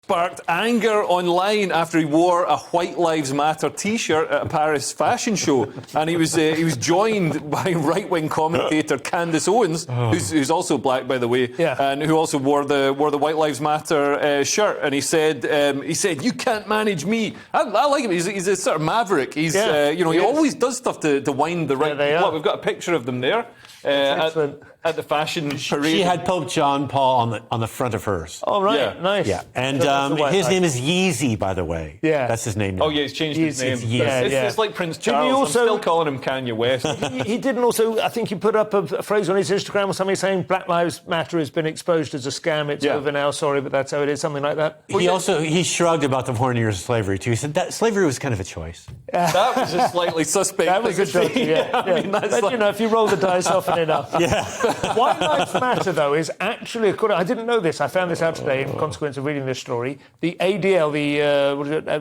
Sparked anger online after he wore a White Lives Matter T-shirt at a Paris fashion show, and he was joined by right-wing commentator Candace Owens, who's also black, by the way, and who also wore the White Lives Matter shirt. And he said, "You can't manage me." I like him. He's a sort of maverick. He always does stuff to wind the right people up. We've got a picture of them there. At the fashion parade. She had Pope John Paul on the front of hers. Oh, right. Nice. Yeah. And his name is Yeezy, by the way. Yeah. That's his name now. Oh, yeah, he's changed his name. It's like Prince Charles. I'm still calling him Kanye West. He didn't also, I think he put up a phrase on his Instagram or something saying Black Lives Matter has been exposed as a scam. It's over now, sorry, but that's how it is, something like that. He shrugged about the 4 years of slavery, too. He said that slavery was kind of a choice. That was a slightly suspect. That was a joke, I mean, if you roll the dice often enough. Yeah. White Lives Matter, though, is actually, I didn't know this, I found this out today in consequence of reading this story, the ADL, the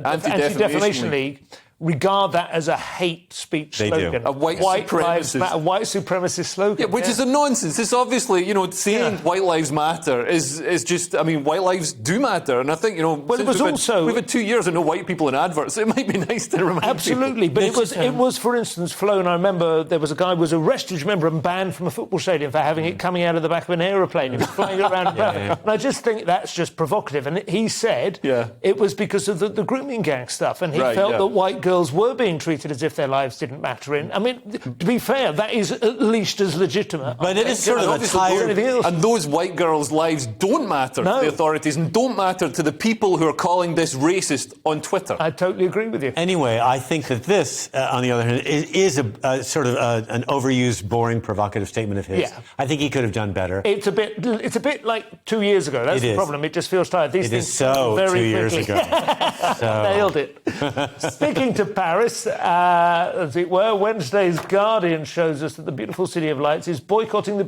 Anti-Defamation League, regard that as a hate speech slogan. A white supremacist slogan. Yeah, which is a nonsense. It's obviously, saying White Lives Matter is just, white lives do matter. And I think, well, it was we've had 2 years of no white people in adverts, so it might be nice to remind Absolutely, people. but it was, for instance, flown. I remember there was a guy who was arrested, remember, and banned from a football stadium for having it coming out of the back of an aeroplane. He was flying around. And I just think that's just provocative. And he said it was because of the grooming gang stuff. And he felt that white girls were being treated as if their lives didn't matter. To be fair, that is at least as legitimate. But it is sort of a tired... And those white girls' lives don't matter to the authorities and don't matter to the people who are calling this racist on Twitter. I totally agree with you. Anyway, I think that this, on the other hand, is a sort of an overused, boring, provocative statement of his. Yeah. I think he could have done better. It's a bit like 2 years ago. That's the problem. It just feels tired. These things very 2 years quickly. ago. Nailed it. Speaking to Paris, as it were, Wednesday's Guardian shows us that the beautiful City of Lights is boycotting the